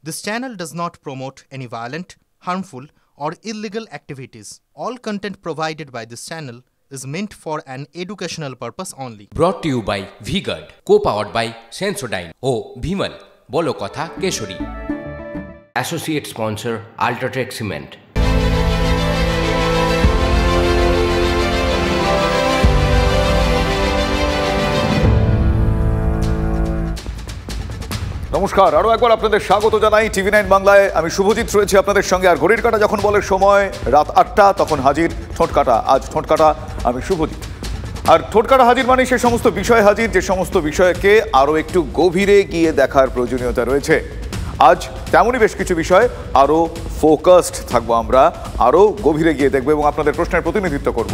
This channel does not promote any violent, harmful, or illegal activities. All content provided by this channel is meant for an educational purpose only. Brought to you by V-Guard, co-powered by Sensodyne O Bhimal, বলো কথা Keshari. Associate sponsor Ultratech Cement. নমস্কার, আরও একবার আপনাদের স্বাগত জানাই টিভি9 বাংলায়। আমি শুভজিৎ রয়েছি আপনাদের সঙ্গে। আর ঘড়ির কাঁটা যখন বলে সময় রাত ৮টা, তখন হাজির ঠোঁটকাটা। আজ ঠোঁটকাটা আমি শুভজিৎ। আর ঠোঁটকাটা হাজির মানে সে সমস্ত বিষয় হাজির যে সমস্ত বিষয়কে আরও একটু গভীরে গিয়ে দেখার প্রয়োজনীয়তা রয়েছে। আজ তেমনই বেশ কিছু বিষয় আরও ফোকাসড থাকবো, আমরা আরও গভীরে গিয়ে দেখবো এবং আপনাদের প্রশ্নের প্রতিনিধিত্ব করব।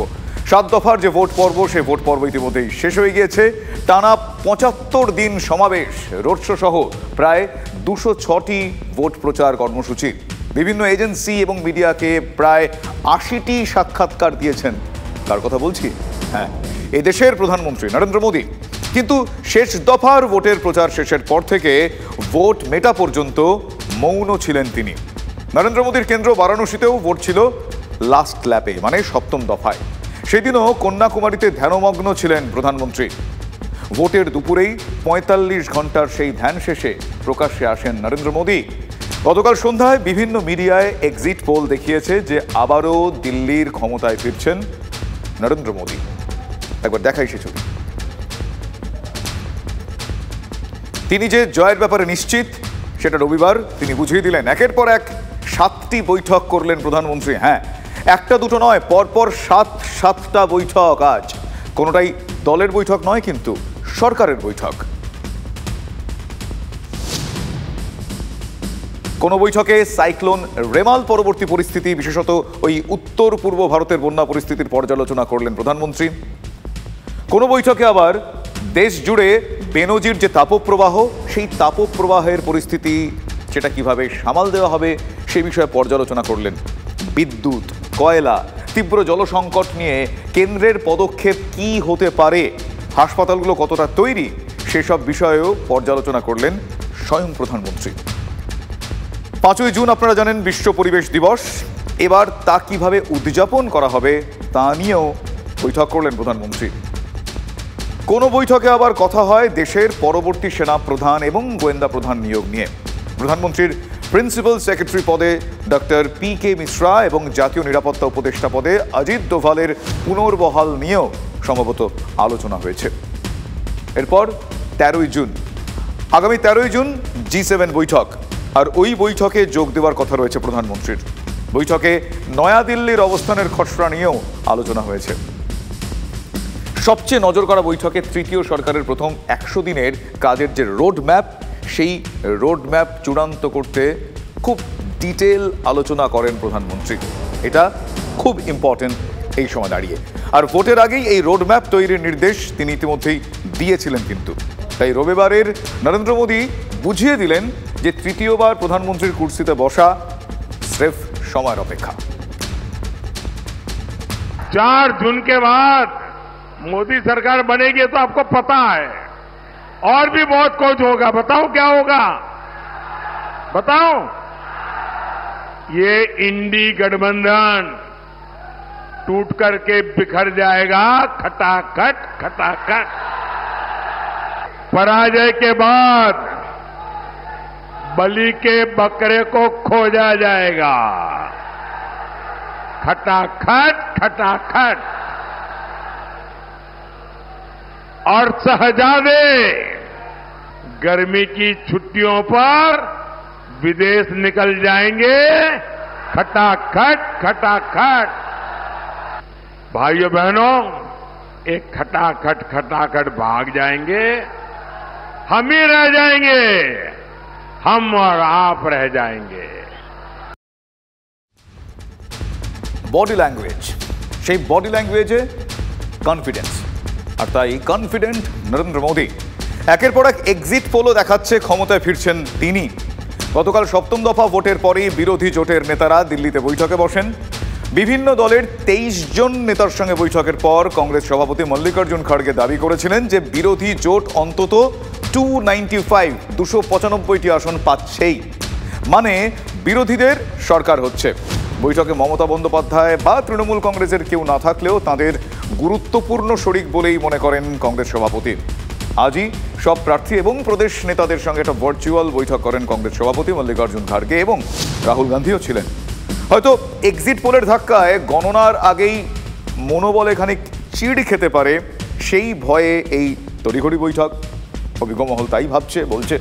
৭ দফার যে ভোট পর্ব, সেই ভোট পর্ব ইতিমধ্যেই শেষ হয়ে গিয়েছে। টানা ৭৫ দিন সমাবেশ, রোড শো সহ প্রায় ২০৬টি ভোট প্রচার কর্মসূচি। বিভিন্ন এজেন্সি এবং মিডিয়াকে প্রায় ৮০টি সাক্ষাৎকার দিয়েছেন। তার কথা বলছি, হ্যাঁ, এদেশের প্রধানমন্ত্রী নরেন্দ্র মোদী। কিন্তু শেষ দফার ভোটের প্রচার শেষের পর থেকে ভোট মেটা পর্যন্ত মৌন ছিলেন তিনি। নরেন্দ্র মোদীর কেন্দ্র বারাণসীতেও ভোট ছিল লাস্ট ল্যাপে, মানে সপ্তম দফায়। সেদিনও কন্যাকুমারীতে ধ্যানমগ্ন ছিলেন প্রধানমন্ত্রী। ভোটের দুপুরেই ৪৫ ঘন্টার সেই ধ্যান শেষে প্রকাশ্যে আসেন নরেন্দ্র মোদী। গতকাল সন্ধ্যায় বিভিন্ন মিডিয়ায় এক্সিট পোল দেখিয়েছে যে আবারও দিল্লির ক্ষমতায় ফিরছেন নরেন্দ্র মোদী। একবার দেখাই সে ছবি। তিনি যে জয়ের ব্যাপারে নিশ্চিত সেটা রবিবার তিনি বুঝিয়ে দিলেন। একের পর এক ৭টি বৈঠক করলেন প্রধানমন্ত্রী। হ্যাঁ, একটা দুটো নয়, পরপর সাতটা বৈঠক। আজ কোনোটাই দলের বৈঠক নয়, কিন্তু সরকারের বৈঠক। কোন বৈঠকে সাইক্লোন রেমাল পরবর্তী পরিস্থিতি, বিশেষত ওই উত্তর পূর্ব ভারতের বন্যা পরিস্থিতির পর্যালোচনা করলেন প্রধানমন্ত্রী। কোন বৈঠকে আবার দেশ জুড়ে বেনজির যে তাপপ্রবাহ, সেই তাপপ্রবাহের পরিস্থিতি সেটা কিভাবে সামাল দেওয়া হবে সে বিষয়ে পর্যালোচনা করলেন। বিদ্যুৎ, কয়লা, তীব্র জলসংকট নিয়ে কেন্দ্রের পদক্ষেপ কি হতে পারে, হাসপাতালগুলো কতটা তৈরি, সেসব বিষয়েও পর্যালোচনা করলেন স্বয়ং প্রধানমন্ত্রী। ৫ই জুন আপনারা জানেন বিশ্ব পরিবেশ দিবস। এবার তা কিভাবে উদযাপন করা হবে তা নিয়েও বৈঠক করলেন প্রধানমন্ত্রী। কোন বৈঠকে আবার কথা হয় দেশের পরবর্তী সেনা প্রধান এবং গোয়েন্দা প্রধান নিয়োগ নিয়ে। প্রধানমন্ত্রীর প্রিন্সিপাল সেক্রেটারি পদে ডক্টর PK মিশ্রা এবং জাতীয় নিরাপত্তা উপদেষ্টা পদে অজিত ডোভালের পুনর্বহাল নিয়েও সম্ভবত আলোচনা হয়েছে। এরপর ১৩ই জুন, আগামী ১৩ই জুন G7 বৈঠক। আর ওই বৈঠকে যোগ দেওয়ার কথা রয়েছে প্রধানমন্ত্রীর। বৈঠকে নয়াদিল্লির অবস্থানের খসড়া নিয়েও আলোচনা হয়েছে। সবচেয়ে নজর করা বৈঠকে তৃতীয় সরকারের প্রথম ১০০ দিনের কাজের যে রোড ম্যাপ, সেই রোড ম্যাপ চূড়ান্ত করতে খুব ডিটেল আলোচনা করেন প্রধানমন্ত্রী। এটা খুব ইম্পর্টেন্ট এই সময় দাঁড়িয়ে। আর ভোটের আগেই এই রোড ম্যাপ তৈরির নির্দেশ তিনি ইতিমধ্যেই দিয়েছিলেন। কিন্তু তাই রবিবারের নরেন্দ্র মোদী বুঝিয়ে দিলেন যে তৃতীয়বার প্রধানমন্ত্রীর কুর্সিতে বসা স্রেফ সময়ের অপেক্ষা। 4 जून के बाद मोदी सरकार बनेगी तो आपको पता है, और भी बहुत कुछ होगा। बताओ क्या होगा, बताओ। ये इंडी गठबंधन टूट करके बिखर जाएगा, खटाखट खटाखट। पराजय के बाद बलि के बकरे को खोजा जाएगा, खटाखट खटाखट। और शहजादे गर्मी की छुट्टियों पर विदेश निकल जाएंगे, खटाखट खटाखट। भाइयों बहनों, एक खटाखट खटाखट भाग जाएंगे, हम ही रह जाएंगे, हम और आप रह जाएंगे। বডি ল্যাঙ্গুয়েজ, সেই বডি ল্যাঙ্গুয়েজে কনফিডেন্স। আর তাই কনফিডেন্ট নরেন্দ্র মোদী। একের পর এক এক্সিট পোলও দেখাচ্ছে ক্ষমতায় ফিরছেন তিনি। গতকাল সপ্তম দফা ভোটের পরেই বিরোধী জোটের নেতারা দিল্লিতে বৈঠকে বসেন। বিভিন্ন দলের ২৩ জন নেতার সঙ্গে বৈঠকের পর কংগ্রেস সভাপতি মল্লিকার্জুন খড়গে দাবি করেছিলেন যে বিরোধী জোট অন্তত 295 295টি আসন পাচ্ছেই। মানে বিরোধীদের সরকার হচ্ছে। বৈঠকে মমতা বন্দ্যোপাধ্যায় বা তৃণমূল কংগ্রেসের কেউ না থাকলেও তাদের গুরুত্বপূর্ণ শরিক বলেই মনে করেন কংগ্রেস সভাপতি। আজই সব প্রার্থী এবং প্রদেশ নেতাদের সঙ্গে একটা ভার্চুয়াল বৈঠক করেন কংগ্রেস সভাপতি মল্লিকার্জুন খাড়গে, এবং রাহুল গান্ধীও ছিলেন। হয়তো এক্সিট পোলের ধাক্কায় গণনার আগেই মনোবলে খানিক চিড় খেতে পারে, সেই ভয়ে এই তড়িঘড়ি বৈঠক। অভিজ্ঞ মহল তাই ভাবছে, বলছে।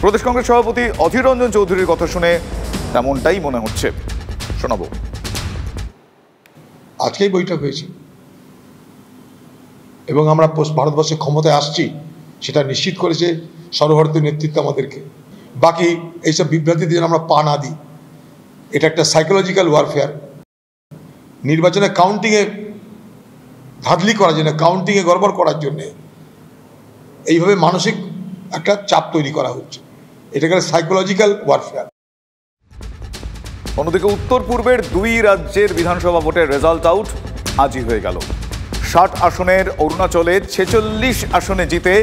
প্রদেশ কংগ্রেস সভাপতি অধীর রঞ্জন চৌধুরীর কথা শুনে তেমনটাই মনে হচ্ছে। শোনাবো। আজকেই বৈঠক হয়েছে এবং আমরা ভারতবর্ষে ক্ষমতায় আসছি সেটা নিশ্চিত করেছে সর্বভারতীয় নেতৃত্ব আমাদেরকে। বাকি এইসব বিভ্রান্তিতে যেন আমরা পা না দিই, এটা একটা সাইকোলজিক্যাল ওয়ারফেয়ার। নির্বাচনে কাউন্টিংয়ে ধাঁধলি করার জন্য, কাউন্টিংয়ে গড়বড় করার জন্যে এইভাবে মানসিক একটা চাপ তৈরি করা হচ্ছে। এটাকে সাইকোলজিক্যাল ওয়ারফেয়ার। অন্যদিকে উত্তর পূর্বের 2 রাজ্যের বিধানসভা ভোটের রেজাল্ট আউট আজই হয়ে গেল। 60 আসনের অরুণাচলে 46 আসনে জিতে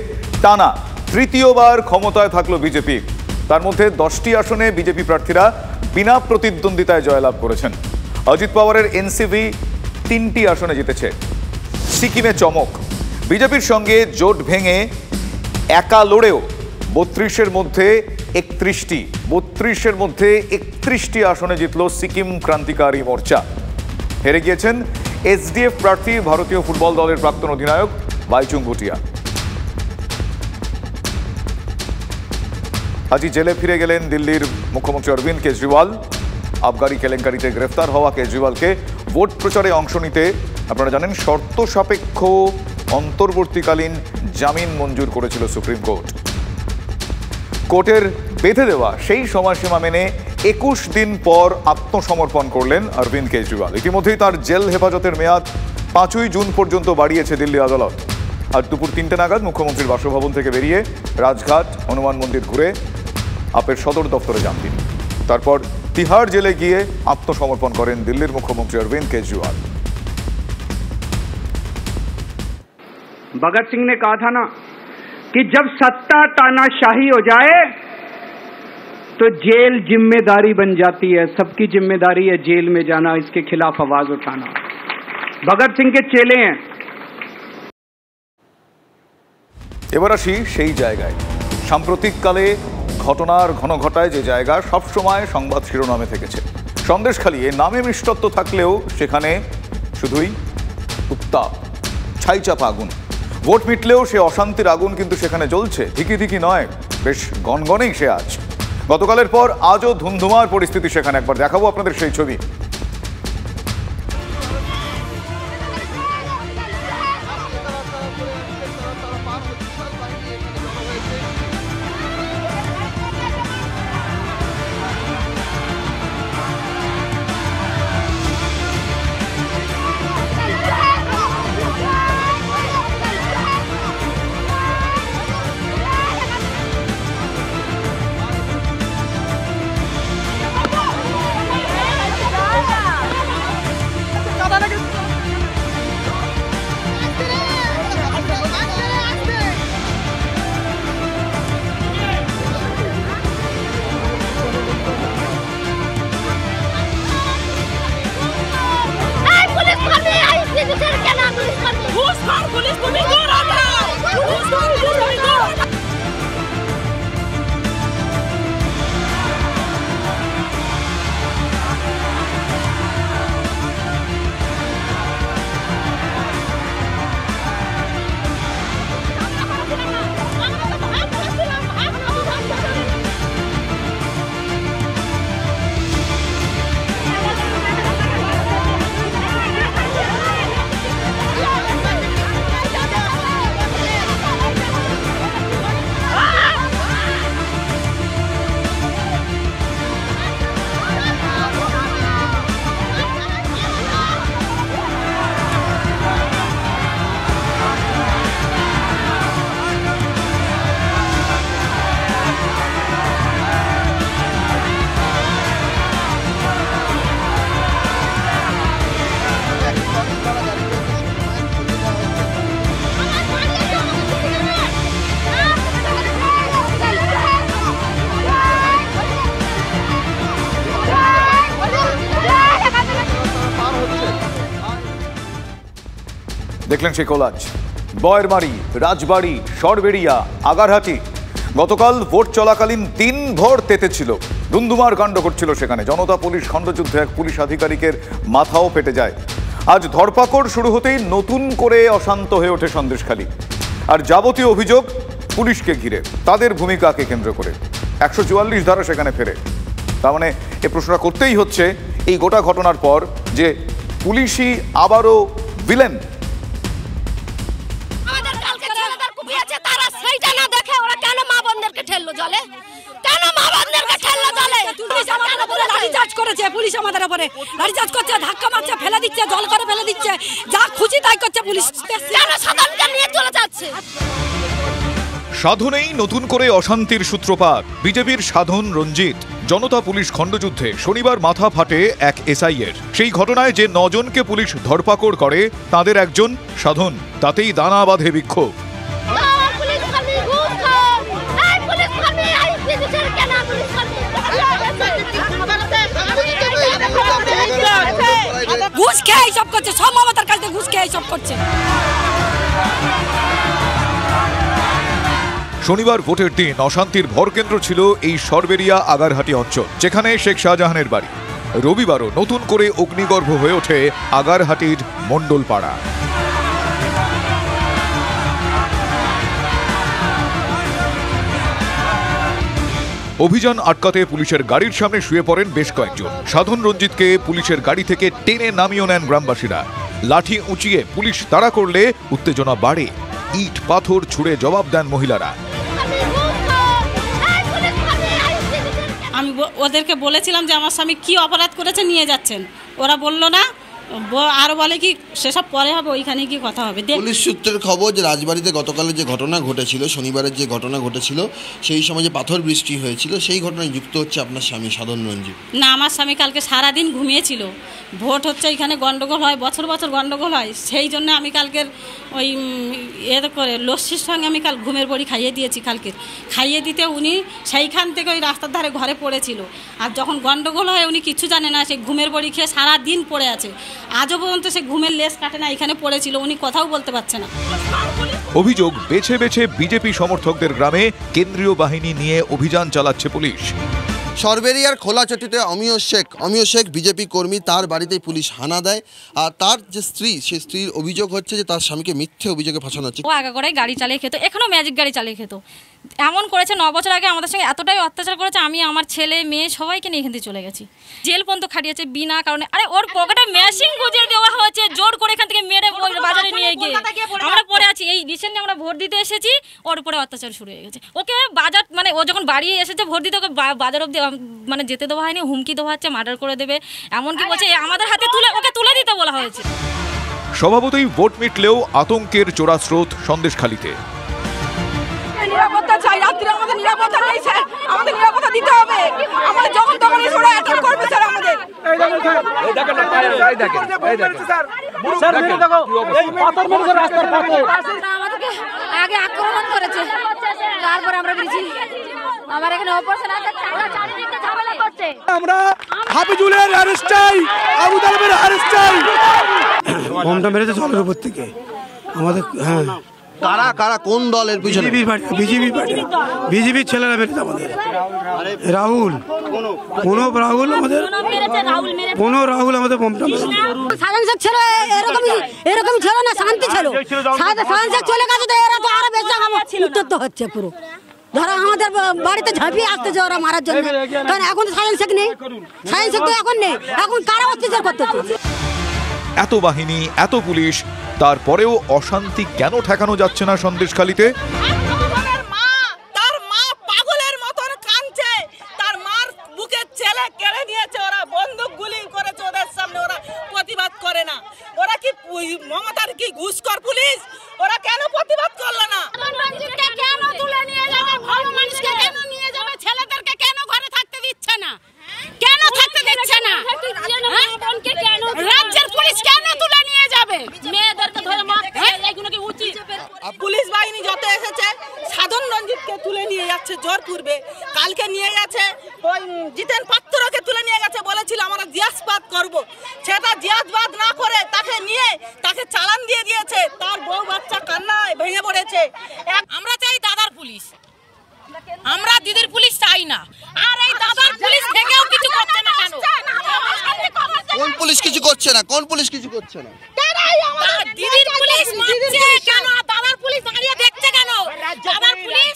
টানা তৃতীয়বার ক্ষমতায় থাকলো বিজেপি। তার মধ্যে 10টি আসনে বিজেপি প্রার্থীরা বিনা প্রতিদ্বন্দ্বিতায় জয়লাভ করেছেন। অজিত পাওয়ারের এনসিপি 3টি আসনে জিতেছে। সিকিমে চমক, বিজেপির সঙ্গে জোট ভেঙে একা লড়েও 32-এর মধ্যে 31টি আসনে জিতল সিকিম ক্রান্তিকারী মোর্চা। হেরে গিয়েছেন এসডিএফ প্রার্থী ভারতীয় ফুটবল দলের প্রাক্তন অধিনায়ক বাইচুং ভুটিয়া। আজই জেলে ফিরে গেলেন দিল্লির মুখ্যমন্ত্রী অরবিন্দ কেজরিওয়াল। আবগারি কেলেঙ্কারিতে গ্রেফতার হওয়া কেজরিওয়ালকে ভোট প্রচারে অংশ নিতে আপনারা জানেন শর্ত সাপেক্ষ অন্তর্বর্তীকালীন জামিন মঞ্জুর করেছিল সুপ্রিম কোর্ট। কোর্টের বেঁধে দেওয়া সেই সময়সীমা মেনে 21 দিন পর আত্মসমর্পণ করলেন অরবিন্দ কেজরিওয়াল। ইতিমধ্যেই তার জেল হেফাজতের মেয়াদ 5ই জুন পর্যন্ত বাড়িয়েছে দিল্লি আদালত। আজ দুপুর 3টে নাগাদ মুখ্যমন্ত্রীর বাসভবন থেকে বেরিয়ে রাজঘাট, হনুমান মন্দির ঘুরে আপের সদর দপ্তরে যান তিনি। তারপর তিহাড় জেলে গিয়ে আত্মসমর্পণ করেন দিল্লির মুখ্যমন্ত্রী অরবিন্দ কেজরিওয়াল। भगत सिंह ने कहा था ना कि जब सत्ता तानाशाही हो जाए तो जेल जिम्मेदारी बन जाती है। सबकी जिम्मेदारी है जेल में जाना, इसके खिलाफ आवाज उठाना। भगत सिंह के चेले हैं। এবার আসি সেই জায়গায়, সাম্প্রতিককালে ঘটনার ঘন ঘটায় যে জায়গা সবসময় সংবাদ শিরোনামে থেকেছে। সন্দেশখালী এ নামে মিষ্টত্ব থাকলেও সেখানে শুধুই উত্তাপ, ছাইচাপা আগুন। ভোট মিটলেও সে অশান্তির আগুন কিন্তু সেখানে জ্বলছে, ধিকি ধিকি নয়, বেশ গনগনেই সে আজ। গতকালের পর আজও ধুমধুমার পরিস্থিতি সেখানে। একবার দেখাবো আপনাদের সেই ছবি। দেখলেন সেই কোলাজ। বয়েরমারি, রাজবাড়ি, সরবেরিয়া, আগারহাটি গতকাল ভোট চলাকালীন দিনভর তেতেছিল, ধুন্ধুমার কাণ্ড করছিল সেখানে। জনতা পুলিশ খণ্ডযুদ্ধে এক পুলিশ আধিকারিকের মাথাও ফেটে যায়। আজ ধরপাকড় শুরু হতেই নতুন করে অশান্ত হয়ে ওঠে সন্দেশখালী। আর যাবতীয় অভিযোগ পুলিশকে ঘিরে, তাদের ভূমিকাকে কেন্দ্র করে 144 ধারা সেখানে ফেরে। তার মানে এ প্রশ্নটা করতেই হচ্ছে এই গোটা ঘটনার পর যে পুলিশই আবারও ভিলেন। পুলিশ আমাদের উপরে লাঠিচার্জ করছে, ধাক্কা মারছে, ফেলে দিচ্ছে, জল করে ফেলে দিচ্ছে, যা খুশি তাই করছে পুলিশ। সাধারণকে নিয়ে চলে যাচ্ছে। সাধনেই নতুন করে অশান্তির সূত্রপাত। বিজেপির সাধন রঞ্জিত। জনতা পুলিশ খণ্ডযুদ্ধে শনিবার মাথা ফাটে এক এসআইয়ের। সেই ঘটনায় যে 9 জনকে পুলিশ ধরপাকড় করে তাদের একজন সাধন। তাতেই দানা বাঁধে বিক্ষোভ। ঘুষ খেয়ে এইসব করছে, সব মমতার কাছে ঘুষ খেয়ে এইসব করছে। শনিবার ভোটের দিন অশান্তির ভরকেন্দ্র ছিল এই সরবেরিয়া আগারহাটি অঞ্চল, যেখানে শেখ শাহজাহানের বাড়ি। রবিবারও নতুন করে অগ্নিগর্ভ হয়ে ওঠে আগারহাটির মণ্ডলপাড়া। অভিযান আটকাতে পুলিশের গাড়ির সামনে শুয়ে পড়েন বেশ কয়েকজন। সাধন রঞ্জিতকে পুলিশের গাড়ি থেকে টেনে নামিয়ে নেন গ্রামবাসীরা। লাঠি উঁচিয়ে পুলিশ তাড়া করলে উত্তেজনা বাড়ে। ইট পাথর ছুঁড়ে জবাব দেন মহিলারা। আমি ওদেরকে বলেছিলাম যে আমার স্বামী কি অপরাধ করেছে নিয়ে যাচ্ছেন, ওরা বলল না, আরো বলে কি সেসব পরে হবে, ওইখানে কি কথা হবে। পুলিশ সূত্রের খবর যে রাজবাড়িতে গতকালের যে ঘটনা ঘটেছিল, শনিবারের যে ঘটনা ঘটেছিল, সেই সময় যে পাথর বৃষ্টি হয়েছিল, সেই ঘটনায় যুক্ত হচ্ছে আপনার স্বামী সাধন রঞ্জিত। না, আমার স্বামী কালকে সারাদিন ঘুমিয়েছিল। ভোট হচ্ছে, এখানে গন্ডগোল হয়, বছর বছর গন্ডগোল হয়, সেই জন্য আমি কালকের ওই করে লস্যির সঙ্গে আমি কাল ঘুমের বড়ি খাইয়ে দিয়েছি। কালকে খাইয়ে দিতে উনি সেইখান থেকে ওই রাস্তার ধারে ঘরে পড়েছিল। আর যখন গন্ডগোল হয় উনি কিছু জানে না, সেই ঘুমের বড়ি খেয়ে সারাদিন পড়ে আছে। আজও পর্যন্ত সে ঘুমের লেশ কাটে না, এখানে পড়েছিল, উনি কথাও বলতে পারছে না। অভিযোগ, বেছে বেছে বিজেপি সমর্থকদের গ্রামে কেন্দ্রীয় বাহিনী নিয়ে অভিযান চালাচ্ছে পুলিশ। সরবেরিয়ার খোলাচটিতে অমিয় শেখ বিজেপি কর্মী, তার বাড়িতেই পুলিশ হানা দেয়। আর তার যে স্ত্রী, সেই স্ত্রীর অভিযোগ হচ্ছে যে তার স্বামীকে মিথ্যে অভিযোগে ফাঁসানো হচ্ছে। ও আগাগোড়াই গাড়ি চালিয়ে খেত, এখনও ম্যাজিক গাড়ি চালিয়ে খেত। এমন করেছে 9 বছর আগে আমাদের সঙ্গে এতটাই অত্যাচার করেছে, আমি আমার ছেলে মেয়ে সবাইকে নিয়ে এখান থেকে চলে গেছি। জেল পর্যন্ত খাটিয়েছে বিনা কারণে। আরে ওর পকেটে মেশিন গুঁজে দেওয়া হয়েছে, জোর করে এখান থেকে মেরে বাজারে নিয়ে গিয়ে আমরা পড়ে আছি। এই রিসেন্টলি আমরা ভোট দিতে এসেছি, ওর উপরে অত্যাচার শুরু হয়ে গেছে। ওকে বাজার, মানে ও যখন বাড়ি এসেছে ভোট দিতে, ওকে বাজার অব্দি মানে যেতে দেওয়া হয়নি, হুমকি দেওয়া হচ্ছে, মার্ডার করে দেবে, এমনকি বলছে আমাদের হাতে ওকে তুলে দিতে বলা হয়েছে। স্বভাবতই ভোট মিটলেও আতঙ্কের চোরাস্রোত সন্দেশখালীতে। নিরাপত্তা চাই, রাত্রে আমাদের নিরাপত্তা নেই স্যার, আমাদের নিরাপত্তা দিতে হবে। আমাদের যখন তখন এসে ওরা অ্যাটাক করবে স্যার আমাদের। আমাদেরকে আগে আক্রমণ করেছে, তারপর আমরা বেরিয়েছি। আমার এখানে অপারেশন আছে, চারিদিকে ঝামেলা করছে। আমরা হাফিজুলের অ্যারেস্ট চাই, আবু তালেবের অ্যারেস্ট চাই। বোমটা মেরেছে জলের উপর থেকে আমাদের। হ্যাঁ, কারা কারা কোন দলের পিছনে? বিজেপির ছেলেরা মেরেছে আমাদের। রাহুল আমাদের রাহুল আমাদের বোমটা মেরেছে। সাধারণ ছেলে এরকম ছিল না, শান্তি ছিল। সাধারণ চলে গেছে তো এরা তো আরো বেশি উত্তপ্ত হচ্ছে পুরো। ধরো আমাদের বাড়িতে ঝাঁপিয়ে আসতেছে ওরা মারার জন্য, কারণ এখন সায়েন্স নেই, সায়েন্স তো এখন নেই, এখন কারা অত্যাচার করতেছে। এত বাহিনী, এত পুলিশ, তারপরেও অশান্তি কেন ঠেকানো যাচ্ছে না সন্দেশখালীতে? তার মা পাগলের মতন কাঁদছে, তার মার বুকের ছেলে কেড়ে নিয়েছে, ওরা বন্দুক গুলি করেছে ওদের সামনে, ওরা প্রতিবাদ করে না। ওরা কি মমতার কি ঘুষখোর পুলিশ? ওরা কেন প্রতিবাদ করলো না? কেন তুলে নিয়ে যাবে? ভালো মানুষকে কেন নিয়ে যাবে? ছেলেদেরকে কেন ঘরে থাকতে দিচ্ছে না? কেন থাকতে দিচ্ছে না? রাজ্যের পুলিশ কেন তুলে নিয়ে যাবে? মেয়েদেরকে ধরে এইগুলো কি উচিত? পুলিশ বাহিনী যত এসেছে সাধন রঞ্জিতকে তুলে নিয়ে যাচ্ছে জোর পূর্বে। কালকে নিয়ে গেছে ওই জিতেন পাত্রকে তুলে নিয়ে গেছে, বলেছিল আমরা জিয়াসবাদ করব। সেটা জিয়াসবাদ না করে তাকে নিয়ে তাকে চালান দিয়ে দিয়েছে, তার বউ বাচ্চা কান্নায় ভেঙে পড়েছে। আমরা চাই দাদার পুলিশ, আমরা দিদির পুলিশ চাই না। আর এই দাদার পুলিশ থেকেও কিছু করছে না কেন? কোন পুলিশ কিছু করছে না? কোন পুলিশ কিছু করছে না? দিদির পুলিশ মারছে কেন? দাদার পুলিশ দাঁড়িয়ে দেখছে কেন? দাদার পুলিশ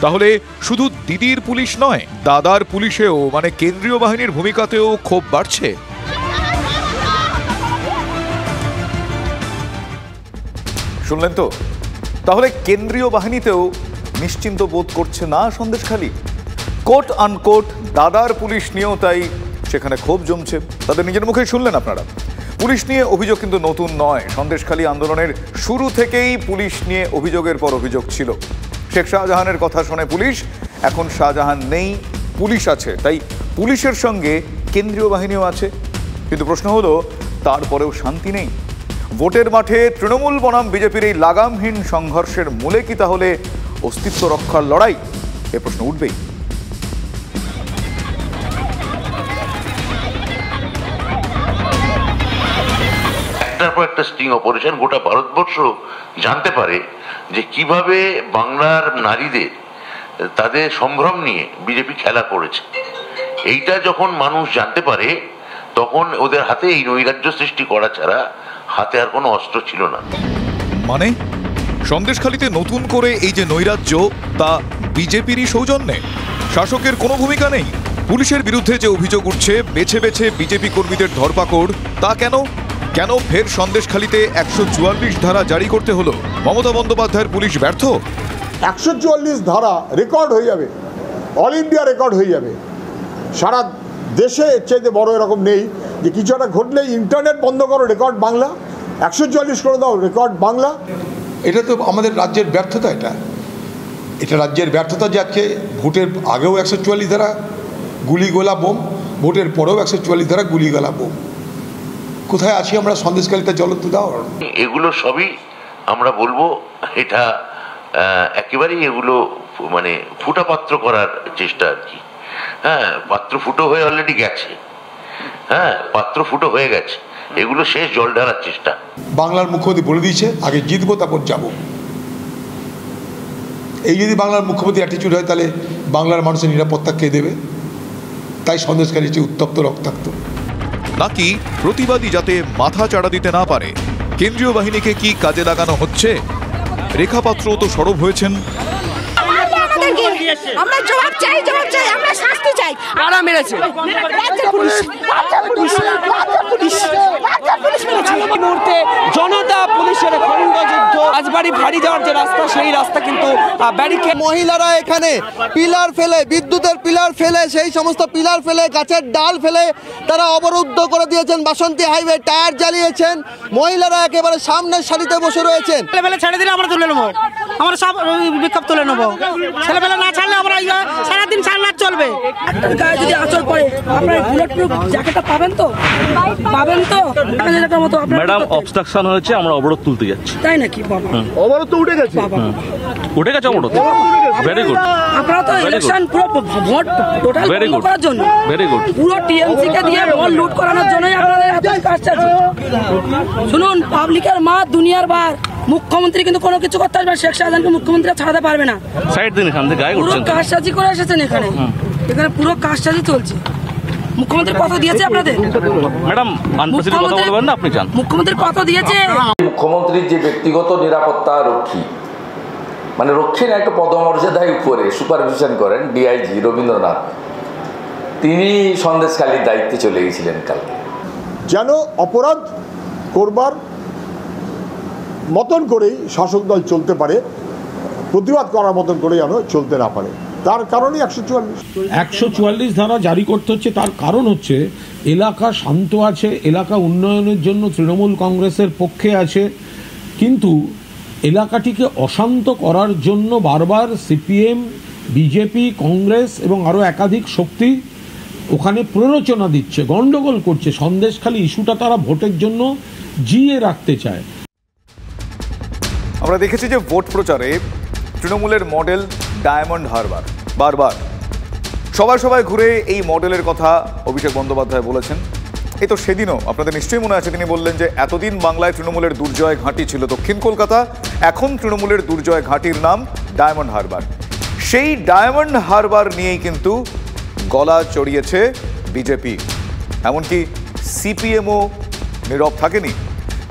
তাহলে শুধু দিদির পুলিশ নয়, দাদার পুলিশেও মানে কেন্দ্রীয় বাহিনীর ভূমিকাতেও ক্ষোভ বাড়ছে। শুনলেন তো, তাহলে কেন্দ্রীয় বাহিনীতেও নিশ্চিন্ত বোধ করছে না সন্দেশখালী। কোট আনকোট দাদার পুলিশ নিয়েও তাই সেখানে ক্ষোভ জমছে। তাদের নিজের মুখেই শুনলেন আপনারা। পুলিশ নিয়ে অভিযোগ কিন্তু নতুন নয়। সন্দেশখালী আন্দোলনের শুরু থেকেই পুলিশ নিয়ে অভিযোগের পর অভিযোগ ছিল। শেখ শাহজাহানের কথা শুনে পুলিশ, এখন শাহজাহান নেই, পুলিশ আছে, তাই পুলিশের সঙ্গে কেন্দ্রীয় বাহিনীও আছে। কিন্তু প্রশ্ন হলো, তারপরেও শান্তি নেই। ভোটের মাঠে তৃণমূল বনাম বিজেপির এই লাগামহীন সংঘর্ষের মূলে কি তাহলে অস্তিত্ব রক্ষার লড়াই? এ প্রশ্ন উঠবেই। একটার পর একটা স্টিং অপারেশন গোটা ভারতবর্ষ জানতে পারে যে কিভাবে বাংলার নারীদের তাদের সম্ভ্রম নিয়ে বিজেপি খেলা করেছে। এইটা যখন মানুষ জানতে পারে, তখন ওদের হাতে এই নৈরাজ্য সৃষ্টি করা ছাড়া হাতে আর কোনো অস্ত্র ছিল না। মানে সন্দেশখালীতে নতুন করে এই যে নৈরাজ্য, তা বিজেপিরই সৌজন্যে? শাসকের কোনো ভূমিকা নেই? পুলিশের বিরুদ্ধে যে অভিযোগ উঠছে, বেছে বেছে বিজেপি কর্মীদের ধরপাকড়, তা কেন? কেন ফের সন্দেশখালীতে 144 ধারা জারি করতে হলো? মমতা বন্দ্যোপাধ্যায়ের পুলিশ ব্যর্থ? 144 ধারা রেকর্ড হয়ে যাবে, অল ইন্ডিয়া রেকর্ড হয়ে যাবে। সারা দেশে এর চাইতে বড় এরকম নেই যে কিছু একটা ঘটলে ইন্টারনেট বন্ধ করো, রেকর্ড বাংলা, 144 করে দাও, রেকর্ড বাংলা। এটা তো আমাদের রাজ্যের ব্যর্থতা। এটা রাজ্যের ব্যর্থতা যে আজকে ভোটের আগেও 144 ধারা গুলিগোলা বোম, ভোটের পরেও 144 ধারা গুলিগোলা বোম। কোথায় আছি আমরা? সন্দেশখালীতে জ্বলন্ত দাও। এগুলো সবই আমরা বলবো এটা একেবারেই এগুলো মানে ফুটা পাত্র করার চেষ্টা আর কি। হ্যাঁ, পাত্র ফুটো হয়ে অলরেডি গেছে। হ্যাঁ, পাত্র ফুটো হয়ে গেছে, এগুলো শেষ জল ঢালার চেষ্টা। বাংলার মুখ্যমন্ত্রী বলে দিয়েছে আগে জিতবো তারপর যাব। এই যদি বাংলার মুখ্যমন্ত্রী অ্যাটিটিউড হয়, তাহলে বাংলার মানুষের নিরাপত্তা কে দেবে? তাই সন্দেশখালী যে উত্তপ্ত রক্তাক্ত। নাকি প্রতিবাদী যাতে মাথা চাড়া দিতে না পারে, কেন্দ্রীয় বাহিনীকে কি কাজে লাগানো হচ্ছে? রেখা পাত্র তো সরব হয়েছেন। আমরা জবাব চাই, আমরা শাস্তি চাই। কারা মেরেছে? মুহূর্তে জনতা পুলিশের খণ্ডযুদ্ধ, রাজবাড়ি ফাঁড়ি যাওয়ার যে রাস্তা, সেই রাস্তা কিন্তু ব্যারিকেড। মহিলারা এখানে পিলার ফেলে, বিদ্যুতের পিলার ফেলে, সেই সমস্ত পিলার ফেলে, গাছের ডাল ফেলে তারা অবরুদ্ধ করে দিয়েছেন বাসন্তী হাইওয়ে, টায়ার জ্বালিয়েছেন। মহিলারা একেবারে সামনের সারিতে বসে রয়েছেন। ছেলেবেলা ছেড়ে দিলে আমরা তুলে নেবো, আমরা সব বিক্ষোভ তুলে নেবো। ছেলেবেলা না ছাড়লে আমরা সারাদিন সারারাত চলবে। গায়ে যদি আঁচল পড়ে, আপনার বুলেট প্রুফ জ্যাকেটটা পাবেন তো? ম্যাডাম, অবস্ট্রাকশন হয়েছে, আমরা অবরোধ তুলতে যাচ্ছি। তাই নাকি? অবরোধ তো উঠে গেছে, উঠে গেছে অবরোধ। Very good. আপনারা তো ইলেকশন পুরো ভোট টোটাল বন্ধ করার জন্য, ভেরি গুড, পুরো টিএমসি কে দিয়ে ভোট লুট করানোর জন্যই আপনাদের এত কাজটাজি। শুনুন, পাবলিকের মা দুনিয়ার বার, মুখ্যমন্ত্রী কিন্তু কোনো কিছু করতে পারবে না। শেখ শাহজাহানকে মুখ্যমন্ত্রী ছাড়াতে পারবে না। সাইড দিন এখান থেকে, গায়ে পুরো কাজটাজি করে এসেছেন এখানে, পুরো কাজটাজি চলছে। মুখ্যমন্ত্রী কত দিয়েছে আপনাদের? ম্যাডাম, আনপ্রেসিডেন্ট কথা বলবেন না, আপনি জান। মুখ্যমন্ত্রী কত দিয়েছে? মুখ্যমন্ত্রীর যে ব্যক্তিগত নিরাপত্তা রক্ষী, মানে রক্ষী না, একটা পদমর্যাদায় উপরে সুপারভিশন করেন ডিআইজি রবীন্দ্রনাথ, তিনি সন্দেশখালীর দায়িত্বে চলে গেছিলেন কালকে। যেন অপরাধ করবার মতন করেই শাসক দল চলতে পারে, প্রতিবাদ করার মতন করে যেন চলতে না পারে, তার কারণে 144 ধারা জারি করতে হচ্ছে। তার কারণ হচ্ছে এলাকা শান্ত আছে, এলাকা উন্নয়নের জন্য তৃণমূল কংগ্রেসের পক্ষে আছে, কিন্তু এলাকাটিকে অশান্ত করার জন্য বারবার সিপিএম, বিজেপি, কংগ্রেস এবং আরও একাধিক শক্তি ওখানে প্ররোচনা দিচ্ছে, গন্ডগোল করছে। সন্দেশখালী ইস্যুটা তারা ভোটের জন্য জিয়ে রাখতে চায়। আমরা দেখেছি যে ভোট প্রচারে তৃণমূলের মডেল ডায়মন্ড হারবার, বারবার সবাই ঘুরে এই মডেলের কথা অভিষেক বন্দ্যোপাধ্যায় বলেছেন। এই তো সেদিনও আপনাদের নিশ্চয়ই মনে আছে তিনি বললেন যে এতদিন বাংলায় তৃণমূলের দুর্জয় ঘাঁটি ছিল দক্ষিণ কলকাতা, এখন তৃণমূলের দুর্জয় ঘাঁটির নাম ডায়মন্ড হারবার। সেই ডায়মন্ড হারবার নিয়েই কিন্তু গলা চড়িয়েছে বিজেপি, এমনকি সিপিএমও নীরব থাকেনি।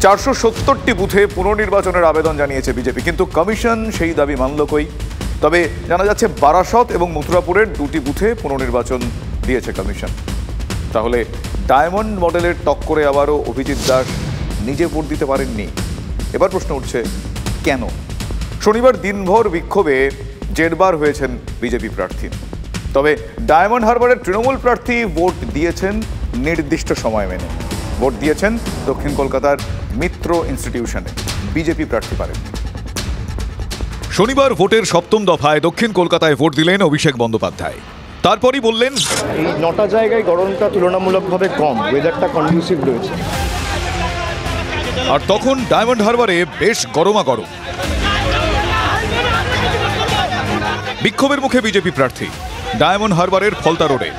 470টি বুথে পুনর্নির্বাচনের আবেদন জানিয়েছে বিজেপি, কিন্তু কমিশন সেই দাবি মানল কই? তবে জানা যাচ্ছে বারাসত এবং মথুরাপুরের 2টি বুথে পুনর্নির্বাচন দিয়েছে কমিশন। তাহলে ডায়মন্ড মডেলের টক্করে আবারও অভিজিৎ দাস নিজে ভোট দিতে পারেননি। এবার প্রশ্ন উঠছে কেন? শনিবার দিনভর বিক্ষোভে জেরবার হয়েছেন বিজেপি প্রার্থী, তবে ডায়মন্ড হারবারের তৃণমূল প্রার্থী ভোট দিয়েছেন নির্দিষ্ট সময় মেনে। ভোট দিয়েছেন দক্ষিণ কলকাতার মিত্র ইনস্টিটিউশনে, বিজেপি প্রার্থী পারেন। শনিবার ভোটের 7ম দফায় দক্ষিণ কলকাতায় ভোট দিলেন অভিষেক বন্দ্যোপাধ্যায়। তারপরই বললেন, এই 9টা জায়গায় গরমটা তুলনামূলকভাবে কম, ওয়েদারটা কন্ডিউসিভ রয়েছে। আর তখন ডায়মন্ড হারবারে বেশ গরমাগরম। বিক্ষোভের মুখে বিজেপি প্রার্থী ডায়মন্ড হারবারের ফলতা রোডে।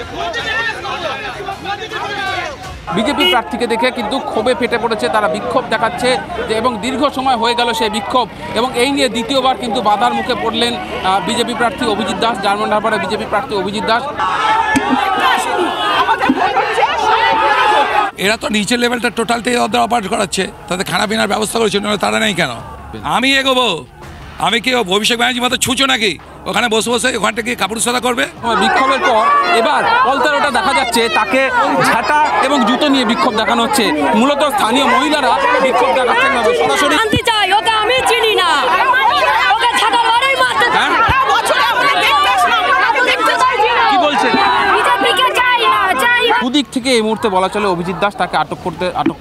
বিজেপি প্রার্থীকে দেখে কিন্তু ক্ষোভে ফেটে পড়েছে, তারা বিক্ষোভ দেখাচ্ছে যে, এবং দীর্ঘ সময় হয়ে গেল সেই বিক্ষোভ, এবং এই নিয়ে দ্বিতীয়বার কিন্তু বাধার মুখে পড়লেন বিজেপি প্রার্থী অভিজিৎ দাস, ডায়মন্ড হারবারের বিজেপি প্রার্থী অভিজিৎ দাস। এরা তো নিচের লেভেলটা টোটালটাই ওদের অপারেট করাচ্ছে, তাদের খানা পিনার ব্যবস্থা করেছে, তারা নেই কেন? আমি এগোবো, আমি কি অভিষেক ব্যানার্জি মতো ছুঁচো নাকি? ওখানে বসে বসে ওখান থেকে কাপড় সাদা করবে। বিক্ষোভের পর এবার পলতারোটা দেখা যাচ্ছে, তাকে ঝাঁটা এবং জুতো নিয়ে বিক্ষোভ দেখানো হচ্ছে। মূলত স্থানীয় মহিলারা বিক্ষোভ দেখাচ্ছেন সরাসরি। আমি চিনি না, ওকে ঝাঁটা লড়াই মারতে কি বলছেন? দুদিক থেকে এই মুহূর্তে বলা চলে অভিজিৎ দাস তাকে আটক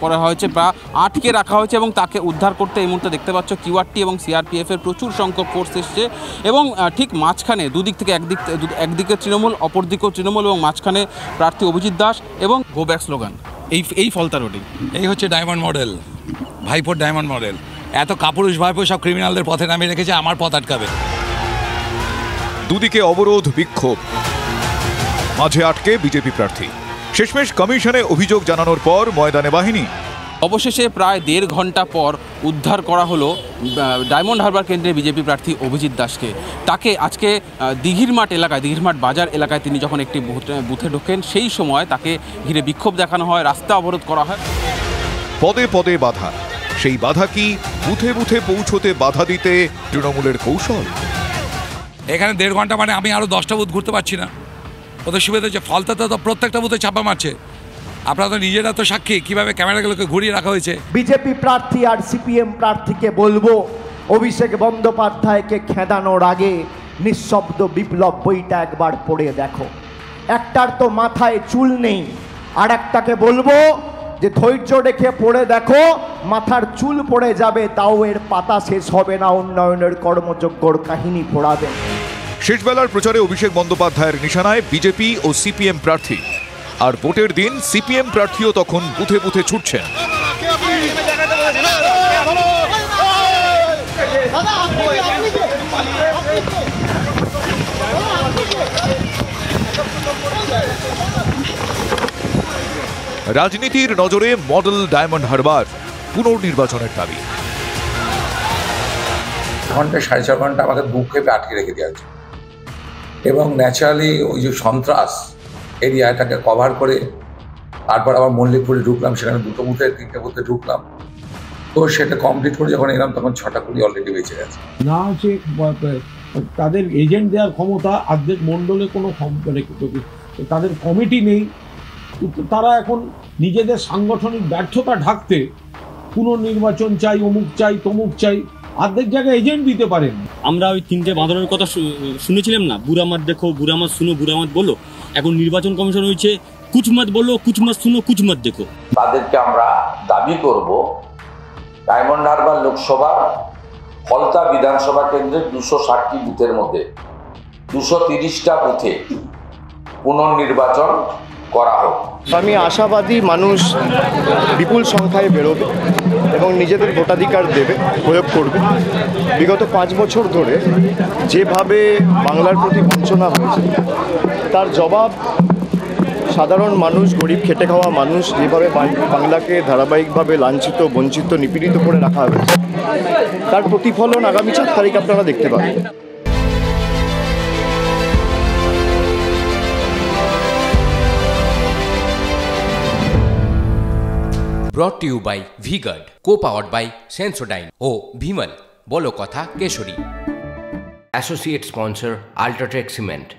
করা হয়েছে বা আটকে রাখা হয়েছে, এবং তাকে উদ্ধার করতে এই মুহূর্তে দেখতে পাচ্ছ কিউআরটি এবং সিআরপিএফের প্রচুর সংখ্যক ফোর্স এসছে, এবং ঠিক মাঝখানে দুদিক থেকে একদিকে তৃণমূল, অপরদিকেও তৃণমূল, এবং মাঝখানে প্রার্থী অভিজিৎ দাস এবং গো ব্যাক স্লোগান এই ফলতা রোডে। এই হচ্ছে ডায়মন্ড মডেল, ভাইপোর ডায়মন্ড মডেল। এত কাপুরুষ ভাইপো সব ক্রিমিনালদের পথে নামিয়ে রেখেছে, আমার পথ আটকাবে। দুদিকে অবরোধ, বিক্ষোভ, মাঝে আটকে বিজেপি প্রার্থী। শেষমেশ কমিশনে অভিযোগ জানানোর পর ময়দানে বাহিনী। অবশেষে প্রায় 1.5 ঘন্টা পর উদ্ধার করা হলো ডায়মন্ড হারবার কেন্দ্রের বিজেপি প্রার্থী অভিজিৎ দাসকে। তাকে আজকে দিঘিরমাঠ এলাকায়, দিঘিরমাঠ বাজার এলাকায় তিনি যখন একটি বুথে ঢোকেন, সেই সময় তাকে ঘিরে বিক্ষোভ দেখানো হয়, রাস্তা অবরোধ করা হয়। পদে পদে বাধা, সেই বাধা কি বুথে বুথে পৌঁছতে বাধা দিতে তৃণমূলের কৌশল? এখানে 1.5 ঘন্টা মানে আমি আরও 10টা বুথ ঘুরতে পারছি না। ওদের সুবিধা হচ্ছে ফলতাতে তো প্রত্যেকটা বুথে চাপা মারছে। আপনারা তো নিজেরা তো সাক্ষী কিভাবে ক্যামেরাগুলোকে ঘুরিয়ে রাখা হয়েছে। বিজেপি প্রার্থী আর সিপিএম প্রার্থীকে বলবো, অভিষেক বন্দ্যোপাধ্যায়কে খেদানোর আগে নিঃশব্দ বিপ্লব বইটা একবার পড়ে দেখো। একটার তো মাথায় চুল নেই, আর একটাকে বলবো যে ধৈর্য রেখে পড়ে দেখো, মাথার চুল পড়ে যাবে, তাও এর পাতা শেষ হবে না, উন্নয়নের কর্মযজ্ঞর কাহিনী পড়াবেন। শেষবেলার প্রচারে অভিষেক বন্দ্যোপাধ্যায়ের নিশানায় বিজেপি ও সিপিএম প্রার্থী, আর ভোটের দিন সিপিএম প্রার্থীও তখন বুথে বুথে ছুটছেন। রাজনীতির নজরে মডেল ডায়মন্ড হারবার, পুনর্নির্বাচনের দাবি। ঘন্টা 4.5 ঘন্টা আমাকে বুকে আটকে রেখে দেওয়া হয়েছে, এবং ন্যাচারালি ওই যে সন্ত্রাস এরিয়াটাকে কভার করে তারপর আবার মল্লিকপুরে ঢুকলাম, সেখানে 2টো বুথে 3টে বুথে ঢুকলাম। তো সেটা কমপ্লিট করে যখন এলাম তখন 6টা কুড়ি অলরেডি বেঁচে গেছে। না আছে তাদের এজেন্ট দেওয়ার ক্ষমতা, অর্ধেক মণ্ডলে কোনো তাদের কমিটি নেই, তারা এখন নিজেদের সাংগঠনিক ব্যর্থতা ঢাকতে পুনর্নির্বাচন চাই, অমুক চাই, তমুক চাই, অর্ধেক জায়গায় এজেন্ট দিতে পারেন। আমরা ওই 3টে বাঁধানোর কথা শুনেছিলাম না, বুড়ামাত দেখো, বুড়ামাত শুনো, বুড়ামাত বলো। এখন নির্বাচন কমিশন হয়েছে কুচমাত বলো, কুচমাত শুনো, কুচমাত দেখো। তাদেরকে আমরা দাবি করব ডায়মন্ড হারবার লোকসভা ফলতা বিধানসভা কেন্দ্রের 260টি বুথের মধ্যে 230টা বুথে পুনর্নির্বাচন করা হোক। আমি আশাবাদী মানুষ বিপুল সংখ্যায় বেরোবে এবং নিজেদের ভোটাধিকার দেবে, প্রয়োগ করবে। বিগত 5 বছর ধরে যেভাবে বাংলার প্রতি বঞ্চনা হয়েছে, তার জবাব সাধারণ মানুষ, গরিব খেটে খাওয়া মানুষ যেভাবে বাংলাকে ধারাবাহিকভাবে লাঞ্ছিত, বঞ্চিত, নিপীড়িত করে রাখা হয়েছে, তার প্রতিফলন আগামী 4 তারিখ আপনারা দেখতে পাবেন। Brought to you by V-Guard, co-powered by Sensodyne O Bhimal, বলো কথা Keshari. Associate sponsor Ultratech Cement।